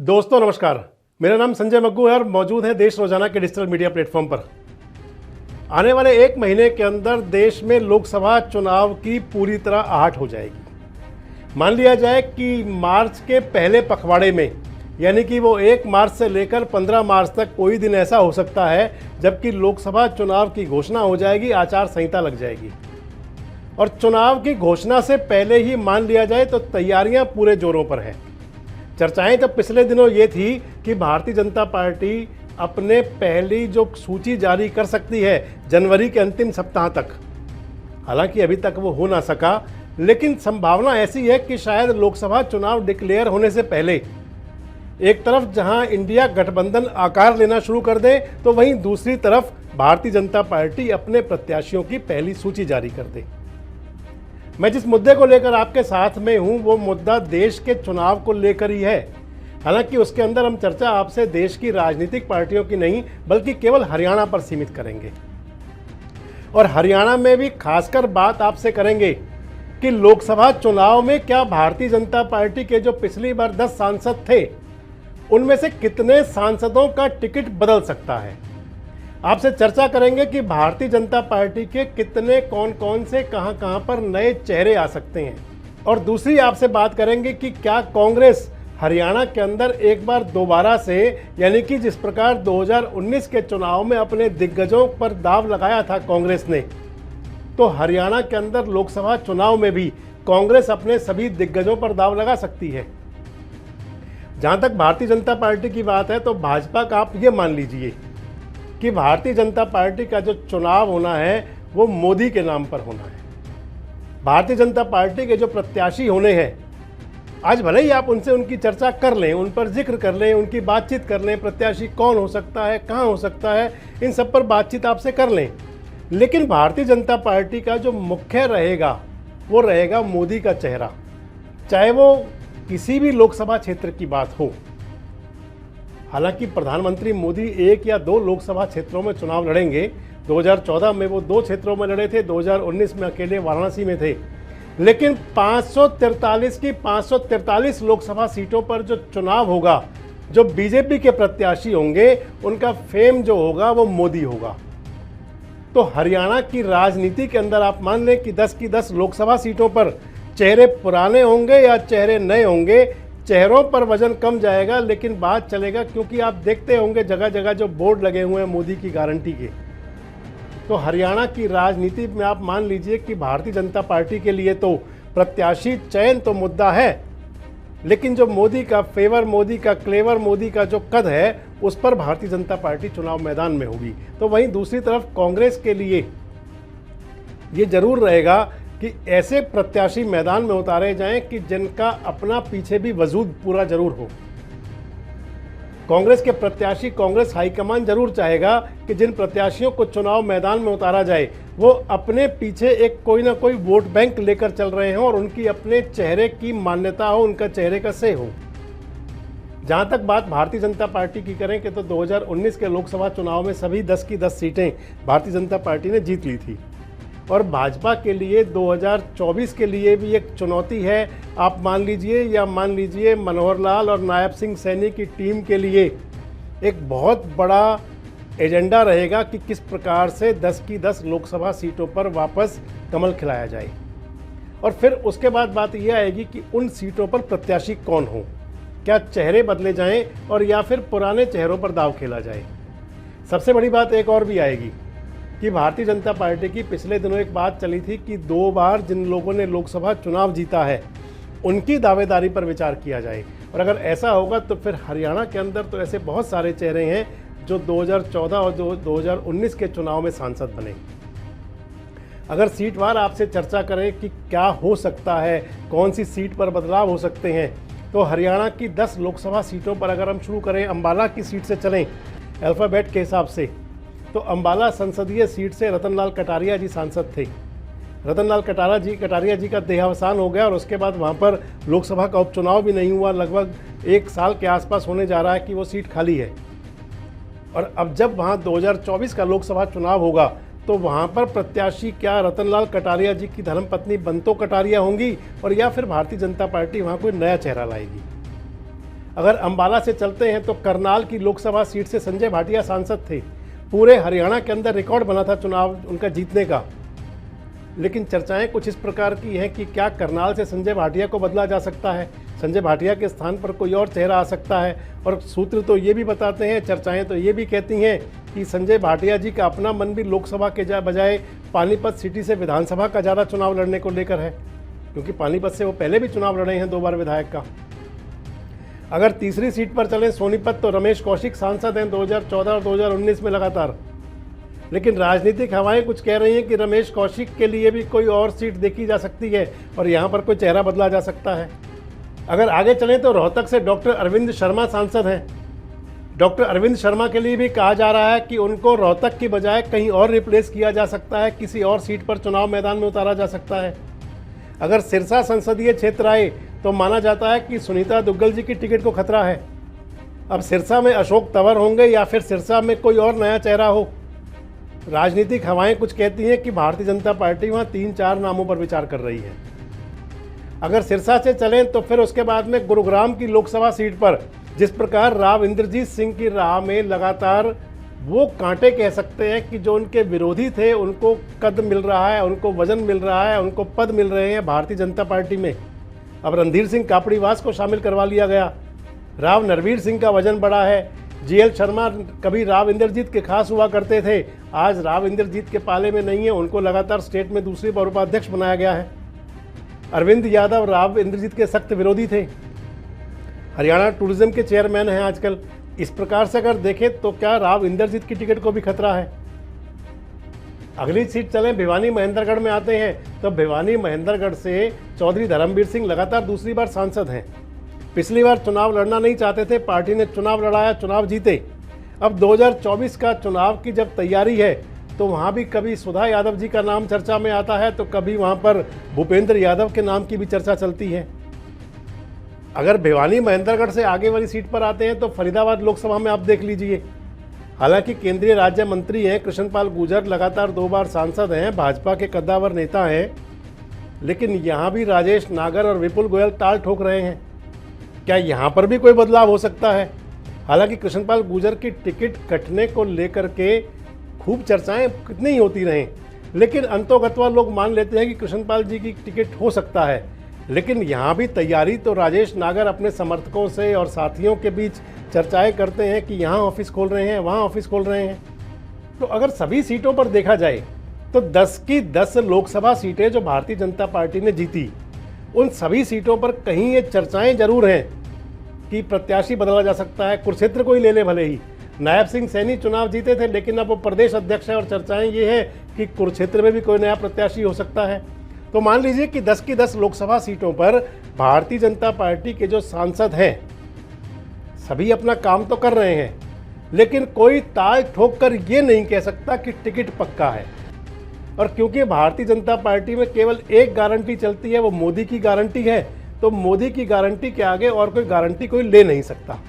दोस्तों नमस्कार, मेरा नाम संजय मग्गू है और मौजूद है देश रोजाना के डिजिटल मीडिया प्लेटफॉर्म पर। आने वाले एक महीने के अंदर देश में लोकसभा चुनाव की पूरी तरह आहट हो जाएगी। मान लिया जाए कि मार्च के पहले पखवाड़े में, यानी कि वो 1 मार्च से लेकर 15 मार्च तक कोई दिन ऐसा हो सकता है जबकि लोकसभा चुनाव की घोषणा हो जाएगी, आचार संहिता लग जाएगी। और चुनाव की घोषणा से पहले ही मान लिया जाए तो तैयारियां पूरे जोरों पर हैं। चर्चाएं तो पिछले दिनों ये थी कि भारतीय जनता पार्टी अपने पहली जो सूची जारी कर सकती है जनवरी के अंतिम सप्ताह तक। हालांकि अभी तक वो हो ना सका, लेकिन संभावना ऐसी है कि शायद लोकसभा चुनाव डिक्लेयर होने से पहले एक तरफ जहां इंडिया गठबंधन आकार लेना शुरू कर दे, तो वहीं दूसरी तरफ भारतीय जनता पार्टी अपने प्रत्याशियों की पहली सूची जारी कर दे। मैं जिस मुद्दे को लेकर आपके साथ में हूं, वो मुद्दा देश के चुनाव को लेकर ही है। हालांकि उसके अंदर हम चर्चा आपसे देश की राजनीतिक पार्टियों की नहीं, बल्कि केवल हरियाणा पर सीमित करेंगे। और हरियाणा में भी खासकर बात आपसे करेंगे कि लोकसभा चुनाव में क्या भारतीय जनता पार्टी के जो पिछली बार 10 सांसद थे, उनमें से कितने सांसदों का टिकट बदल सकता है। आपसे चर्चा करेंगे कि भारतीय जनता पार्टी के कितने कौन से कहां पर नए चेहरे आ सकते हैं। और दूसरी आपसे बात करेंगे कि क्या कांग्रेस हरियाणा के अंदर एक बार दोबारा से, यानी कि जिस प्रकार 2019 के चुनाव में अपने दिग्गजों पर दाव लगाया था कांग्रेस ने, तो हरियाणा के अंदर लोकसभा चुनाव में भी कांग्रेस अपने सभी दिग्गजों पर दाव लगा सकती है। जहां तक भारतीय जनता पार्टी की बात है, तो भाजपा का आप ये मान लीजिए कि भारतीय जनता पार्टी का जो चुनाव होना है वो मोदी के नाम पर होना है। भारतीय जनता पार्टी के जो प्रत्याशी होने हैं, आज भले ही आप उनसे उनकी चर्चा कर लें, उन पर जिक्र कर लें, उनकी बातचीत कर लें, प्रत्याशी कौन हो सकता है, कहां हो सकता है, इन सब पर बातचीत आपसे कर लें, लेकिन भारतीय जनता पार्टी का जो मुख्य रहेगा वो रहेगा मोदी का चेहरा। चाहे वो किसी भी लोकसभा क्षेत्र की बात हो। हालांकि प्रधानमंत्री मोदी 1 या 2 लोकसभा क्षेत्रों में चुनाव लड़ेंगे। 2014 में वो 2 क्षेत्रों में लड़े थे, 2019 में अकेले वाराणसी में थे। लेकिन 543 की 543 लोकसभा सीटों पर जो चुनाव होगा, जो बीजेपी के प्रत्याशी होंगे, उनका फेम जो होगा वो मोदी होगा। तो हरियाणा की राजनीति के अंदर आप मान लें कि 10 की 10 लोकसभा सीटों पर चेहरे पुराने होंगे या चेहरे नए होंगे, चेहरों पर वजन कम जाएगा, लेकिन बात चलेगा, क्योंकि आप देखते होंगे जगह जगह जो बोर्ड लगे हुए हैं मोदी की गारंटी के। तो हरियाणा की राजनीति में आप मान लीजिए कि भारतीय जनता पार्टी के लिए तो प्रत्याशी चयन तो मुद्दा है, लेकिन जो मोदी का फेवर, मोदी का क्लेवर, मोदी का जो कद है, उस पर भारतीय जनता पार्टी चुनाव मैदान में होगी। तो वहीं दूसरी तरफ कांग्रेस के लिए ये जरूर रहेगा कि ऐसे प्रत्याशी मैदान में उतारे जाएं कि जिनका अपना पीछे भी वजूद पूरा जरूर हो। कांग्रेस के प्रत्याशी, कांग्रेस हाईकमान जरूर चाहेगा कि जिन प्रत्याशियों को चुनाव मैदान में उतारा जाए वो अपने पीछे एक कोई ना कोई वोट बैंक लेकर चल रहे हों और उनकी अपने चेहरे की मान्यता हो, उनका चेहरे का से हो। जहां तक बात भारतीय जनता पार्टी की करें कि तो 2019 के लोकसभा चुनाव में सभी 10 की 10 सीटें भारतीय जनता पार्टी ने जीत ली थी। और भाजपा के लिए 2024 के लिए भी एक चुनौती है। आप मान लीजिए या मान लीजिए मनोहर लाल और नायब सिंह सैनी की टीम के लिए एक बहुत बड़ा एजेंडा रहेगा कि किस प्रकार से 10 की 10 लोकसभा सीटों पर वापस कमल खिलाया जाए। और फिर उसके बाद बात यह आएगी कि उन सीटों पर प्रत्याशी कौन हो, क्या चेहरे बदले जाएं और या फिर पुराने चेहरों पर दाव खेला जाए। सबसे बड़ी बात एक और भी आएगी कि भारतीय जनता पार्टी की पिछले दिनों एक बात चली थी कि 2 बार जिन लोगों ने लोकसभा चुनाव जीता है उनकी दावेदारी पर विचार किया जाए। और अगर ऐसा होगा तो फिर हरियाणा के अंदर तो ऐसे बहुत सारे चेहरे हैं जो 2014 और 2019 के चुनाव में सांसद बने। अगर सीटवार आपसे चर्चा करें कि क्या हो सकता है, कौन सी सीट पर बदलाव हो सकते हैं, तो हरियाणा की 10 लोकसभा सीटों पर अगर हम शुरू करें, अंबाला की सीट से चलें अल्फ़ाबेट के हिसाब से, तो अंबाला संसदीय सीट से रतन लाल कटारिया जी सांसद थे। रतन लाल कटारिया जी का देहावसान हो गया और उसके बाद वहाँ पर लोकसभा का उपचुनाव भी नहीं हुआ। लगभग 1 साल के आसपास होने जा रहा है कि वो सीट खाली है। और अब जब वहाँ 2024 का लोकसभा चुनाव होगा तो वहाँ पर प्रत्याशी क्या रतन लाल कटारिया जी की धर्मपत्नी बंतो कटारिया होंगी और या फिर भारतीय जनता पार्टी वहाँ कोई नया चेहरा लाएगी। अगर अंबाला से चलते हैं तो करनाल की लोकसभा सीट से संजय भाटिया सांसद थे। पूरे हरियाणा के अंदर रिकॉर्ड बना था चुनाव उनका जीतने का। लेकिन चर्चाएं कुछ इस प्रकार की हैं कि क्या करनाल से संजय भाटिया को बदला जा सकता है, संजय भाटिया के स्थान पर कोई और चेहरा आ सकता है। और सूत्र तो ये भी बताते हैं, चर्चाएं तो ये भी कहती हैं कि संजय भाटिया जी का अपना मन भी लोकसभा के बजाय पानीपत सिटी से विधानसभा का ज़्यादा चुनाव लड़ने को लेकर है, क्योंकि पानीपत से वो पहले भी चुनाव लड़े हैं 2 बार विधायक का। अगर तीसरी सीट पर चलें सोनीपत, तो रमेश कौशिक सांसद हैं 2014 और 2019 में लगातार। लेकिन राजनीतिक हवाएं कुछ कह रही हैं कि रमेश कौशिक के लिए भी कोई और सीट देखी जा सकती है और यहाँ पर कोई चेहरा बदला जा सकता है। अगर आगे चलें तो रोहतक से डॉक्टर अरविंद शर्मा सांसद हैं। डॉक्टर अरविंद शर्मा के लिए भी कहा जा रहा है कि उनको रोहतक की बजाय कहीं और रिप्लेस किया जा सकता है, किसी और सीट पर चुनाव मैदान में उतारा जा सकता है। अगर सिरसा संसदीय क्षेत्र आए तो माना जाता है कि सुनीता दुग्गल जी की टिकट को खतरा है। अब सिरसा में अशोक तंवर होंगे या फिर सिरसा में कोई और नया चेहरा हो। राजनीतिक हवाएं कुछ कहती हैं कि भारतीय जनता पार्टी वहाँ 3-4 नामों पर विचार कर रही है। अगर सिरसा से चलें तो फिर उसके बाद में गुरुग्राम की लोकसभा सीट पर जिस प्रकार राव इंद्रजीत सिंह की राह में लगातार वो कांटे कह सकते हैं कि जो उनके विरोधी थे उनको कद मिल रहा है, उनको वजन मिल रहा है, उनको पद मिल रहे हैं भारतीय जनता पार्टी में। अब रणधीर सिंह कापड़ीवास को शामिल करवा लिया गया। राव नरवीर सिंह का वजन बढ़ा है। जीएल शर्मा कभी राव इंद्रजीत के खास हुआ करते थे, आज राव इंद्रजीत के पाले में नहीं है, उनको लगातार स्टेट में दूसरे उपाध्यक्ष बनाया गया है। अरविंद यादव राव इंद्रजीत के सख्त विरोधी थे, हरियाणा टूरिज्म के चेयरमैन हैं आजकल। इस प्रकार से अगर देखें तो क्या राव इंद्रजीत की टिकट को भी खतरा है। अगली सीट चलें भिवानी महेंद्रगढ़ में आते हैं तो भिवानी महेंद्रगढ़ से चौधरी धर्मवीर सिंह लगातार दूसरी बार सांसद हैं। पिछली बार चुनाव लड़ना नहीं चाहते थे, पार्टी ने चुनाव लड़ाया, चुनाव जीते। अब 2024 का चुनाव की जब तैयारी है तो वहाँ भी कभी सुधा यादव जी का नाम चर्चा में आता है तो कभी वहाँ पर भूपेंद्र यादव के नाम की भी चर्चा चलती है। अगर भिवानी महेंद्रगढ़ से आगे वाली सीट पर आते हैं तो फरीदाबाद लोकसभा में आप देख लीजिए। हालांकि केंद्रीय राज्य मंत्री हैं कृष्णपाल गुर्जर, लगातार 2 बार सांसद हैं, भाजपा के कद्दावर नेता हैं, लेकिन यहाँ भी राजेश नागर और विपुल गोयल ताल ठोक रहे हैं। क्या यहाँ पर भी कोई बदलाव हो सकता है? हालांकि कृष्णपाल गुर्जर की टिकट कटने को लेकर के खूब चर्चाएं कितनी ही होती रहें, लेकिन अंतोगत्वा लोग मान लेते हैं कि कृष्णपाल जी की टिकट हो सकता है। लेकिन यहाँ भी तैयारी तो राजेश नागर अपने समर्थकों से और साथियों के बीच चर्चाएं करते हैं कि यहाँ ऑफिस खोल रहे हैं, वहाँ ऑफिस खोल रहे हैं। तो अगर सभी सीटों पर देखा जाए तो 10 की 10 लोकसभा सीटें जो भारतीय जनता पार्टी ने जीती, उन सभी सीटों पर कहीं ये चर्चाएं जरूर हैं कि प्रत्याशी बदला जा सकता है। कुरुक्षेत्र को ही ले ले भले ही, नायब सिंह सैनी चुनाव जीते थे लेकिन अब वो प्रदेश अध्यक्ष है और चर्चाएं ये है कि कुरुक्षेत्र में भी कोई नया प्रत्याशी हो सकता है। तो मान लीजिए कि 10 की 10 लोकसभा सीटों पर भारतीय जनता पार्टी के जो सांसद हैं सभी अपना काम तो कर रहे हैं, लेकिन कोई ताल ठोक कर ये नहीं कह सकता कि टिकट पक्का है। और क्योंकि भारतीय जनता पार्टी में केवल एक गारंटी चलती है, वो मोदी की गारंटी है, तो मोदी की गारंटी के आगे और कोई गारंटी कोई ले नहीं सकता।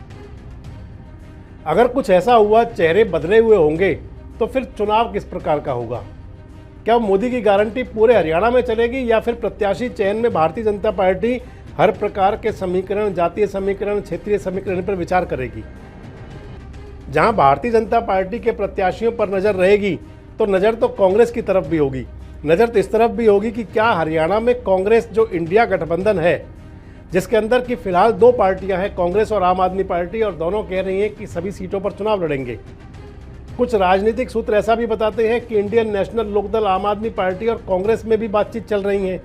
अगर कुछ ऐसा हुआ, चेहरे बदले हुए होंगे, तो फिर चुनाव किस प्रकार का होगा? क्या मोदी की गारंटी पूरे हरियाणा में चलेगी या फिर प्रत्याशी चयन में भारतीय जनता पार्टी हर प्रकार के समीकरण, जातीय समीकरण, क्षेत्रीय समीकरण पर विचार करेगी? जहां भारतीय जनता पार्टी के प्रत्याशियों पर नजर रहेगी तो नजर तो कांग्रेस की तरफ भी होगी। नजर तो इस तरफ भी होगी कि क्या हरियाणा में कांग्रेस जो इंडिया गठबंधन है, जिसके अंदर की फिलहाल 2 पार्टियां हैं, कांग्रेस और आम आदमी पार्टी, और दोनों कह रही हैं कि सभी सीटों पर चुनाव लड़ेंगे। कुछ राजनीतिक सूत्र ऐसा भी बताते हैं कि इंडियन नेशनल लोकदल, आम आदमी पार्टी और कांग्रेस में भी बातचीत चल रही है।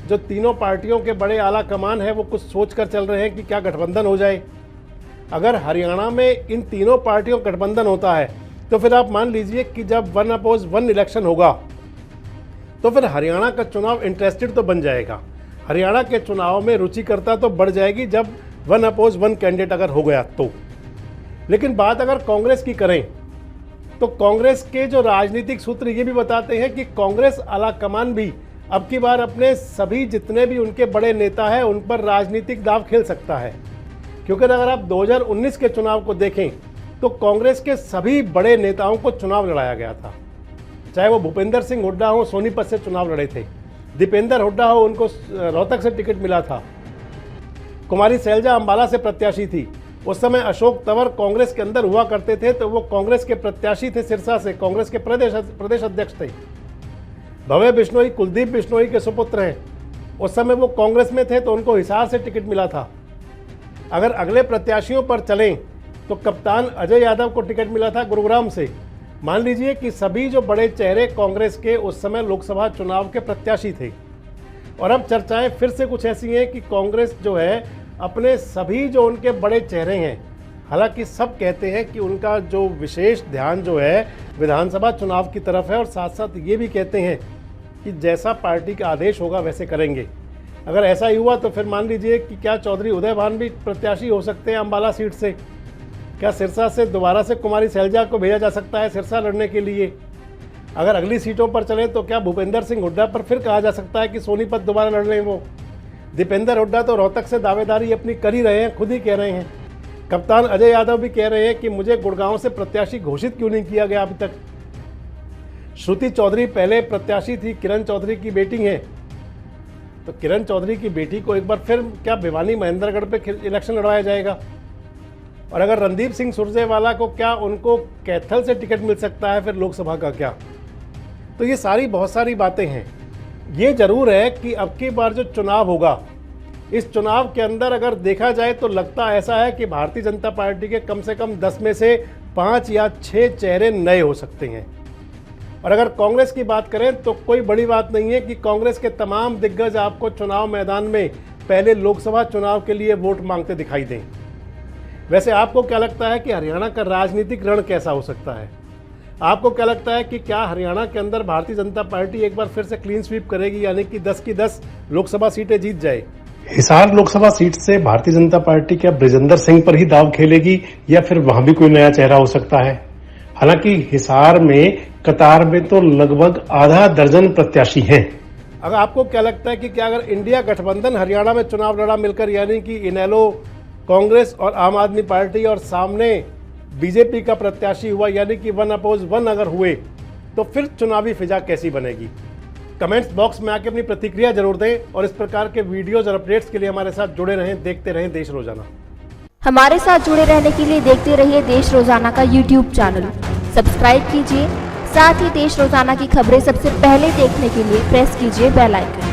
जो तीनों पार्टियों के बड़े आला कमान है वो कुछ सोच कर चल रहे हैं कि क्या गठबंधन हो जाए। अगर हरियाणा में इन तीनों पार्टियों का गठबंधन होता है तो फिर आप मान लीजिए कि जब 1 अपोज 1 इलेक्शन होगा तो फिर हरियाणा का चुनाव इंटरेस्टेड तो बन जाएगा, हरियाणा के चुनाव में रुचिकरता तो बढ़ जाएगी जब 1 अपोज 1 कैंडिडेट अगर हो गया तो। लेकिन बात अगर कांग्रेस की करें तो कांग्रेस के जो राजनीतिक सूत्र ये भी बताते हैं कि कांग्रेस आला कमान भी अब की बार अपने सभी जितने भी उनके बड़े नेता हैं उन पर राजनीतिक दाव खेल सकता है। क्योंकि अगर आप 2019 के चुनाव को देखें तो कांग्रेस के सभी बड़े नेताओं को चुनाव लड़ाया गया था, चाहे वो भूपेंद्र सिंह हुड्डा हो, सोनीपत से चुनाव लड़े थे, दीपेंद्र हुड्डा हो, उनको रोहतक से टिकट मिला था, कुमारी शैलजा अंबाला से प्रत्याशी थी। उस समय अशोक तंवर कांग्रेस के अंदर हुआ करते थे, तो वो कांग्रेस के प्रत्याशी थे सिरसा से, कांग्रेस के प्रदेश अध्यक्ष थे। भव्य बिश्नोई कुलदीप बिश्नोई के सुपुत्र हैं। उस समय वो कांग्रेस में थे तो उनको हिसार से टिकट मिला था। अगर अगले प्रत्याशियों पर चलें तो कप्तान अजय यादव को टिकट मिला था गुरुग्राम से। मान लीजिए कि सभी जो बड़े चेहरे कांग्रेस के उस समय लोकसभा चुनाव के प्रत्याशी थे। और अब चर्चाएं फिर से कुछ ऐसी हैं कि कांग्रेस जो है अपने सभी जो उनके बड़े चेहरे हैं, हालांकि सब कहते हैं कि उनका जो विशेष ध्यान जो है विधानसभा चुनाव की तरफ है, और साथ साथ ये भी कहते हैं कि जैसा पार्टी का आदेश होगा वैसे करेंगे। अगर ऐसा ही हुआ तो फिर मान लीजिए कि क्या चौधरी उदय भान भी प्रत्याशी हो सकते हैं अंबाला सीट से? क्या सिरसा से दोबारा से कुमारी शैलजा को भेजा जा सकता है सिरसा लड़ने के लिए? अगर अगली सीटों पर चले तो क्या भूपेंद्र सिंह हुड्डा पर फिर कहा जा सकता है कि सोनीपत दोबारा लड़ रहे हैं वो? दीपेंद्र हुड्डा तो रोहतक से दावेदारी अपनी कर ही रहे हैं, खुद ही कह रहे हैं। कप्तान अजय यादव भी कह रहे हैं कि मुझे गुड़गांव से प्रत्याशी घोषित क्यों नहीं किया गया अभी तक। श्रुति चौधरी पहले प्रत्याशी थी, किरण चौधरी की बेटी हैं, तो किरण चौधरी की बेटी को एक बार फिर क्या भिवानी महेंद्रगढ़ पे इलेक्शन लड़वाया जाएगा? और अगर रणदीप सिंह सुरजेवाला को क्या उनको कैथल से टिकट मिल सकता है फिर लोकसभा का क्या? तो ये सारी बहुत सारी बातें हैं। ये जरूर है कि अब की बार जो चुनाव होगा, इस चुनाव के अंदर अगर देखा जाए तो लगता ऐसा है कि भारतीय जनता पार्टी के कम से कम 10 में से 5 या 6 चेहरे नए हो सकते हैं। और अगर कांग्रेस की बात करें तो कोई बड़ी बात नहीं है कि कांग्रेस के तमाम दिग्गज आपको चुनाव मैदान में पहले लोकसभा चुनाव के लिए वोट मांगते दिखाई दें। वैसे आपको क्या लगता है कि हरियाणा का राजनीतिक रण कैसा हो सकता है? आपको क्या लगता है कि क्या हरियाणा के अंदर भारतीय जनता पार्टी एक बार फिर से क्लीन स्वीप करेगी, यानी कि 10 की 10 लोकसभा सीटें जीत जाए? हिसार लोकसभा सीट से भारतीय जनता पार्टी क्या बृजेंद्र सिंह पर ही दाव खेलेगी या फिर वहां भी कोई नया चेहरा हो सकता है? हालांकि हिसार में कतार में तो लगभग आधा दर्जन प्रत्याशी हैं। अगर आपको क्या लगता है कि क्या अगर इंडिया गठबंधन हरियाणा में चुनाव लड़ा मिलकर, यानी कि इनेलो, कांग्रेस और आम आदमी पार्टी, और सामने बीजेपी का प्रत्याशी हुआ, यानी कि 1 अपोज 1 अगर हुए, तो फिर चुनावी फिजा कैसी बनेगी? कमेंट्स बॉक्स में आके अपनी प्रतिक्रिया जरूर दें और इस प्रकार के वीडियोज और अपडेट्स के लिए हमारे साथ जुड़े रहें, देखते रहें देश रोजाना। हमारे साथ जुड़े रहने के लिए देखते रहिए देश रोजाना का यूट्यूब चैनल सब्सक्राइब कीजिए। साथ ही देश रोजाना की खबरें सबसे पहले देखने के लिए प्रेस कीजिए बेल आइकन।